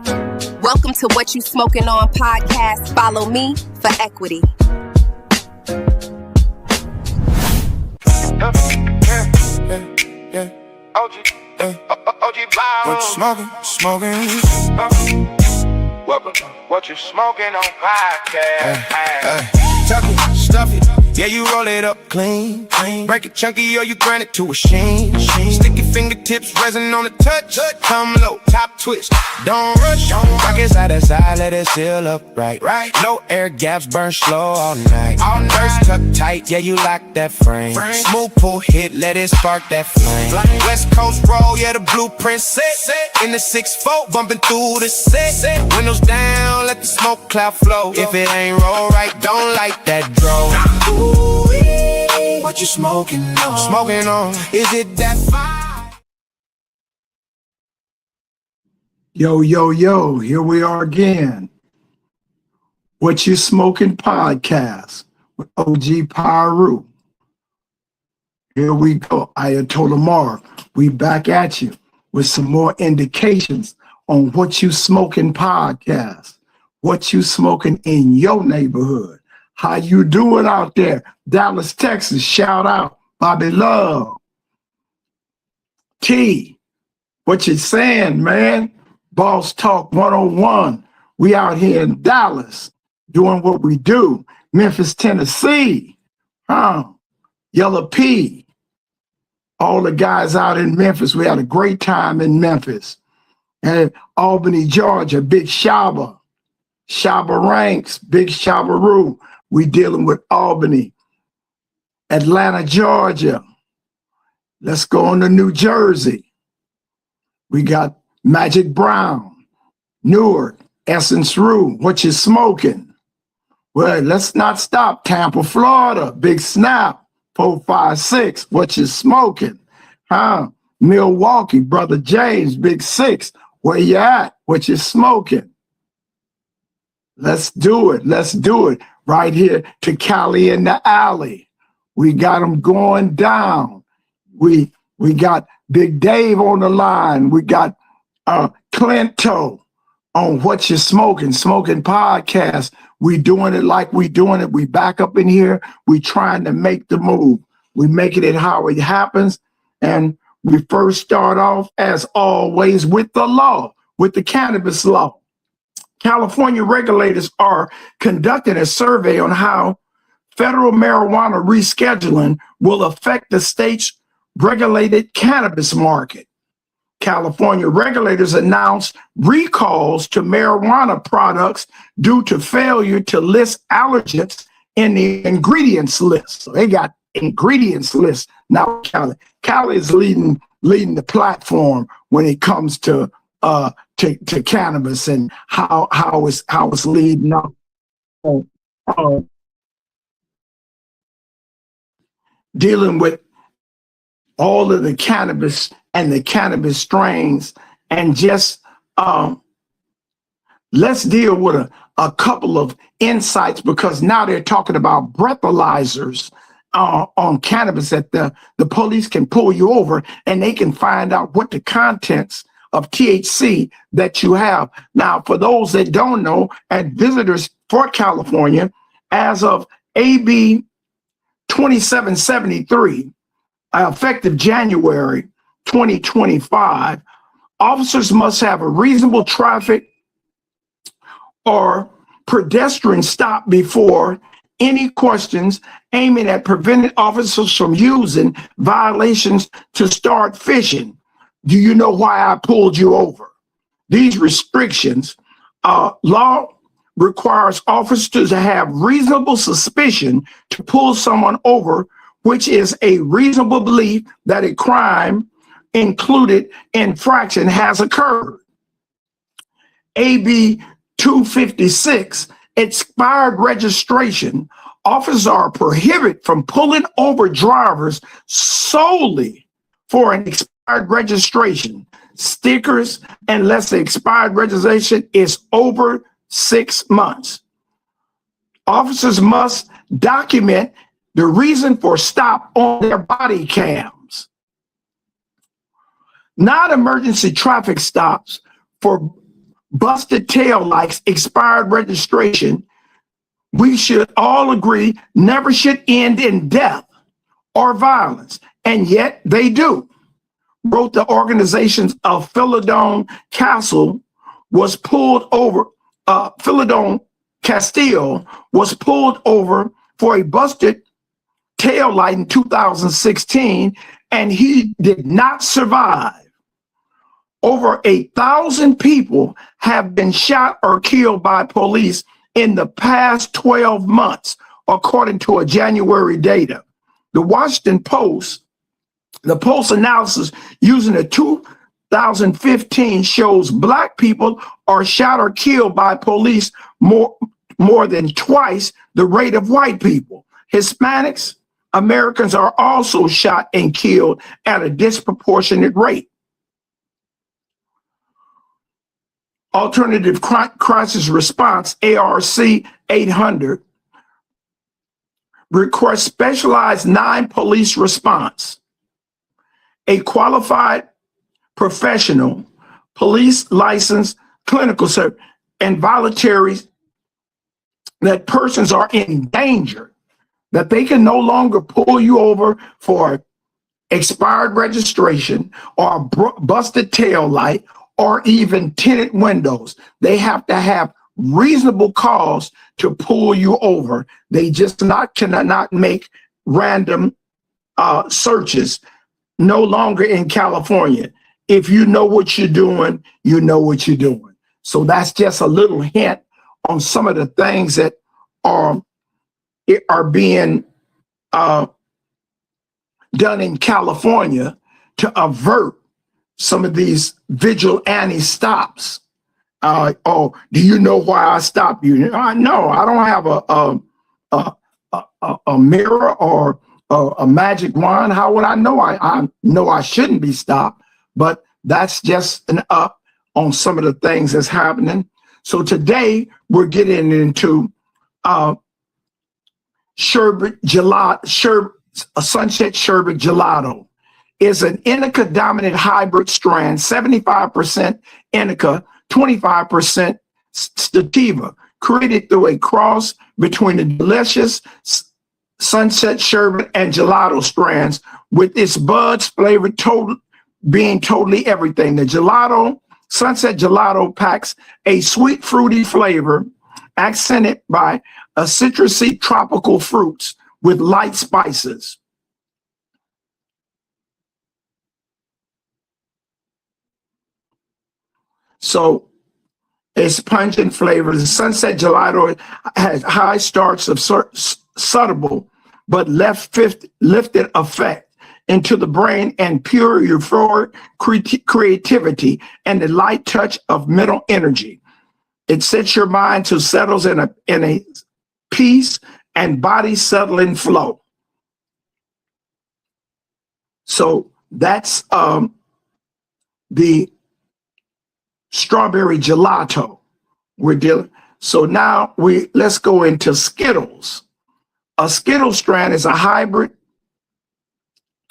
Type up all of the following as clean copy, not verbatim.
Welcome to What You Smokin On podcast. Follow me for equity. What you smoking? What you smoking on podcast? Tuck it, stuff it, yeah, you roll it up clean. Break it chunky or you grind it to a sheen. Stick your fingertips, resin on the touch. Come low, top twist, don't rush. Rock it side to side, let it seal up right. Low air gaps, burn slow all night. First tuck tight, yeah, you lock that frame. Smooth pull hit, let it spark that flame. West Coast roll, yeah, the blueprint set. In the 6-4, bumping through the set. Windows down, let the smoke cloud flow. If it ain't roll right, don't light that dro. Ooh-wee, what you smoking on? Smoking on, is it that fire? Yo, here we are again. What You Smokin podcast with OG Piru. Here we go, Ayatollah Marv. We back at you with some more indications on What You Smokin podcast. What you smoking in your neighborhood. How you doing out there? Dallas, Texas, shout out. Bobby Love. T, what you saying, man? Boss Talk 101. We out here in Dallas doing what we do. Memphis, Tennessee. Yellow P. All the guys out in Memphis. We had a great time in Memphis. And Albany, Georgia, Big Shaba. Shaba Ranks, Big Shabaroo. We dealing with Albany. Atlanta, Georgia. Let's go on to New Jersey. We got Magic Brown, Newark, Essence Rue. What you smoking? Well, let's not stop. Tampa, Florida, Big Snap, 456. What you smoking? Milwaukee, Brother James, Big Six. Where you at? What you smoking? Let's do it. Right here to Cali in the alley. We got them going down. We got Big Dave on the line. We got Clinto on What You Smoking podcast. We doing it like we doing it. We back up in here. We trying to make the move. We making it how it happens. And we first start off, as always, with the law, with the cannabis law. California regulators are conducting a survey on how federal marijuana rescheduling will affect the state's regulated cannabis market. California regulators announced recalls to marijuana products due to failure to list allergens in the ingredients list. So they got ingredients list now. Cali is leading the platform when it comes to cannabis and how it's leading up. Dealing with all of the cannabis and the cannabis strains, and just let's deal with a couple of insights, because now they're talking about breathalyzers on cannabis, that the police can pull you over and they can find out what the contents of THC that you have. Now, for those that don't know, and visitors for California, as of AB 2773, effective January 2025, officers must have a reasonable traffic or pedestrian stop before any questions, aiming at preventing officers from using violations to start fishing. Do you know why I pulled you over? These restrictions, law requires officers to have reasonable suspicion to pull someone over, which is a reasonable belief that a crime included infraction has occurred. AB 256, expired registration. Officers are prohibited from pulling over drivers solely for an expired registration. Stickers, unless the expired registration is over 6 months. Officers must document the reason for stop on their body cams. Non-emergency traffic stops for busted tail lights, expired registration, we should all agree never should end in death or violence. And yet they do. Wrote the organizations of Philadelphia Castle was pulled over, Philadelphia Castile was pulled over for a busted tail light in 2016, and he did not survive. Over 1,000 people have been shot or killed by police in the past 12 months, according to a January data. The Washington Post, the Post analysis using the 2015 shows Black people are shot or killed by police more than twice the rate of white people. Hispanics, Americans are also shot and killed at a disproportionate rate. Alternative Crisis Response, ARC 800, requests specialized non-police response. A qualified professional, police license, clinical service, and voluntaries that persons are in danger, that they can no longer pull you over for expired registration or a busted tail light or even tinted windows. They have to have reasonable cause to pull you over. They just cannot make random searches, no longer in California. If you know what you're doing, you know what you're doing. So that's just a little hint on some of the things that are being done in California to avert some of these vigilante stops. Oh, do you know why I stopped you? No, I don't have a mirror or a magic wand. How would I know? I know I shouldn't be stopped, but that's just an up on some of the things that's happening. So today we're getting into sherbet gelato, sunset sherbet gelato. Is an indica dominant hybrid strand, 75% indica, 25% sativa, created through a cross between the delicious sunset sherbet and gelato strands, with its buds flavored being totally everything. The gelato, sunset gelato, packs a sweet fruity flavor accented by a citrusy tropical fruits with light spices. So it's pungent flavors. The sunset gelato has high starts of subtle but lifted effect into the brain and pure euphoric creativity and the light touch of mental energy. It sets your mind to settles in a peace and body settling flow. So that's the strawberry gelato we're dealing. So now let's go into Skittles. A Skittle strand is a hybrid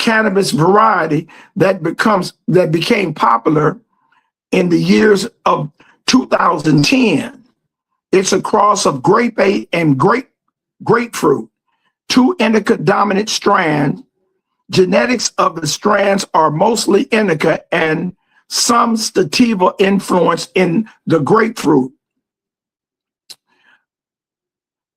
cannabis variety that became popular in the years of 2010. It's a cross of grape and grapefruit, two indica dominant strands. Genetics of the strands are mostly indica and some sativa influence in the grapefruit.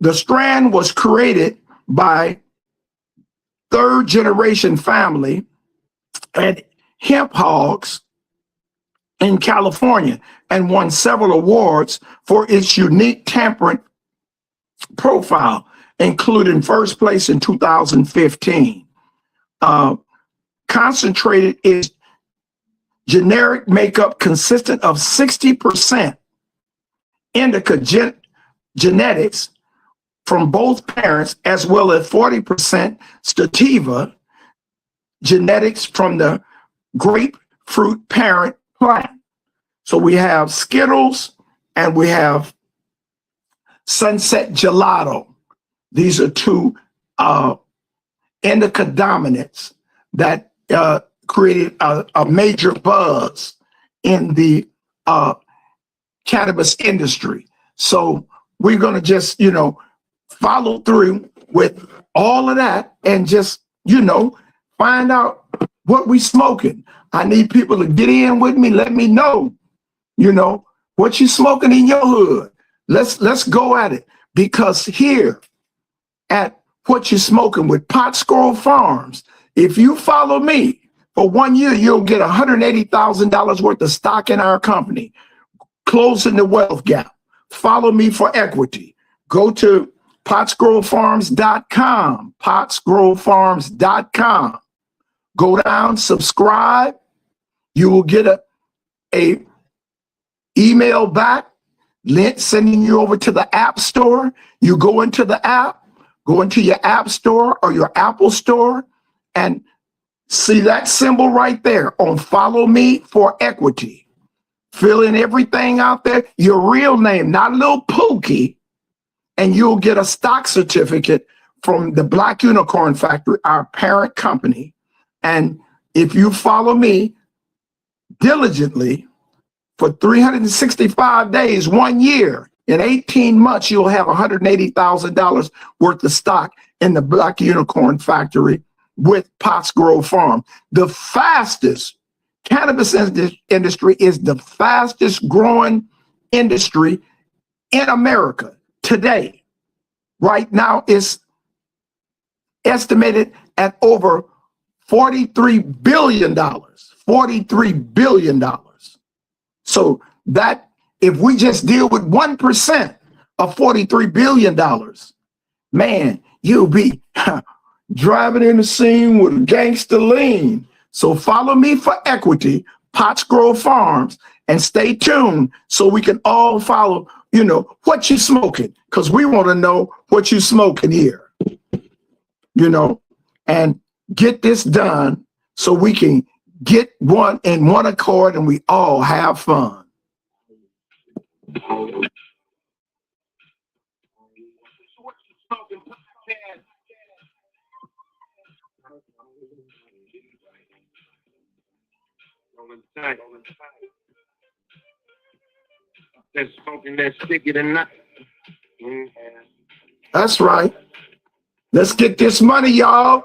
The strand was created by third generation family at Hemp Hogs in California and won several awards for its unique temperate profile, including first place in 2015. Concentrated is generic makeup consistent of 60% indica genetics from both parents, as well as 40% sativa genetics from the grapefruit parent plant. So we have Skittles and we have Sunset Gelato. These are two indica dominants that created a major buzz in the cannabis industry. So we're going to just, follow through with all of that and just, find out what we smoking. I need people to get in with me. Let me know, what you smoking in your hood. Let's go at it, because here at What You Smoking with Pot Grow Farms, if you follow me for 1 year, you'll get $180,000 worth of stock in our company, closing the wealth gap. Follow me for equity. Go to potsgrowfarms.com, potsgrowfarms.com. Go down, subscribe. You will get a email back, sending you over to the App Store. You go into the app, go into your App Store or your Apple Store, and see that symbol right there on Follow Me for Equity. Fill in everything out there, your real name, not a little Pookie, and you'll get a stock certificate from the Black Unicorn Factory, our parent company. And if you follow me diligently for 365 days, 1 year, in 18 months, you'll have $180,000 worth of stock in the Black Unicorn Factory with Pot Grow Farm. The fastest cannabis industry is the fastest growing industry in America today. Right now, it's estimated at over $43 billion. $43 billion. So that, if we just deal with 1% of $43 billion, man, you'll be driving in the scene with gangster lean. So follow me for equity, Pot Grow Farms, and stay tuned so we can all follow, what you smoking, because we want to know what you smoking here, and get this done so we can get one in one accord and we all have fun. That's smoking that sticky tonight. That's right. Let's get this money, y'all.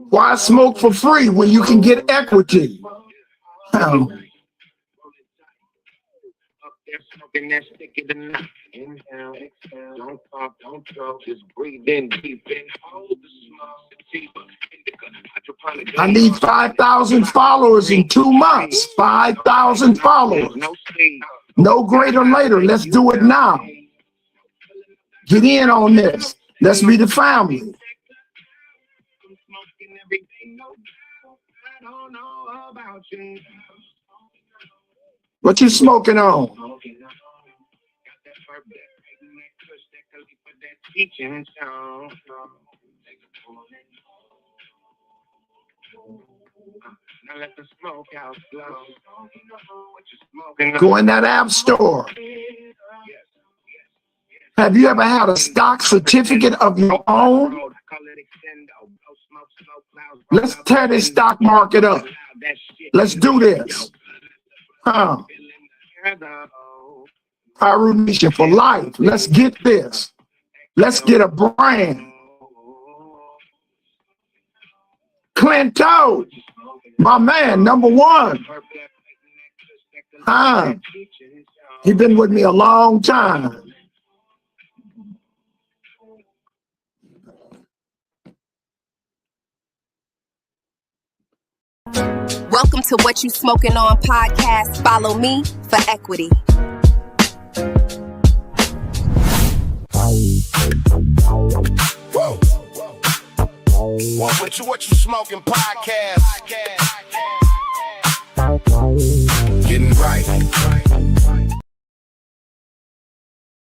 Why smoke for free when you can get equity? Smoking that sticky tonight. Inhale, exhale, don't talk, don't choke, just breathe in deep and hold the smoke. I need 5,000 followers in 2 months. 5,000 followers. No greater later. Let's do it now. Get in on this. Let's be the family. What you smoking on? Now let the smoke out flow. Go in that app store. Have you ever had a stock certificate of your own? Let's tear this stock market up. Let's do this. Piru Nation for life. Let's get this. Let's get a brand. Clinto, my man, #1. He's been with me a long time. Welcome to What You Smokin' On podcast. Follow me for equity. Whoa. Welcome to What You Smokin' podcast. Getting right.